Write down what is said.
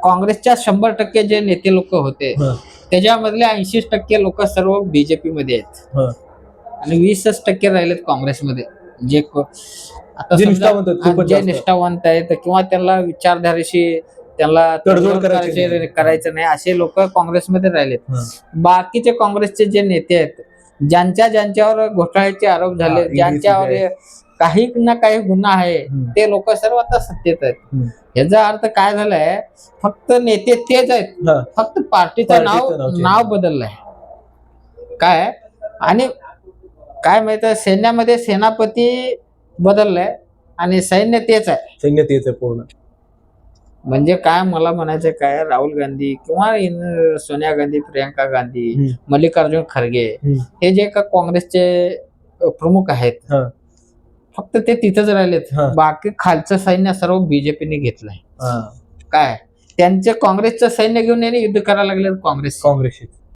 काँग्रेसच्या 100% जे नेते लोक होते त्याच्यामधले 80% लोक सर्व बीजेपी मध्ये आहेत आणि 20% राहिलेत काँग्रेसमध्ये. जे आता जे निष्ठावंत आहेत, खूपच जे जास्त. निष्ठावंत आहेत किंवा त्यांना विचारधारेशी त्याला तडजोड करायची करायचं नाही असे लोक काँग्रेसमध्ये राहिलेत. बाकीचे काँग्रेसचे जे नेते आहेत ज्यांच्यावर घोटाळ्याचे आरोप झाले, ज्यांच्यावर काही ना काही गुन्हा आहे, ते लोक सर्व आता सत्तेत आहेत. याचा अर्थ काय झालाय, फक्त नेते तेच आहेत, फक्त पार्टीचं नाव बदललंय. काय आणि काय माहित, सैन्यामध्ये सेनापती बदललाय आणि सैन्य तेच आहे. सैन्य तेच आहे पूर्ण. म्हणजे काय मला म्हणायचं काय, राहुल गांधी किंवा सोनिया गांधी, प्रियंका गांधी, मल्लिकार्जुन खरगे हे जे का काँग्रेसचे प्रमुख आहेत, फक्त ते तिथंच राहिलेत. बाकी खालचं सैन्य सर्व बीजेपीने घेतलंय. काय त्यांचे काँग्रेसचं सैन्य घेऊन युद्ध करायला लागले काँग्रेस.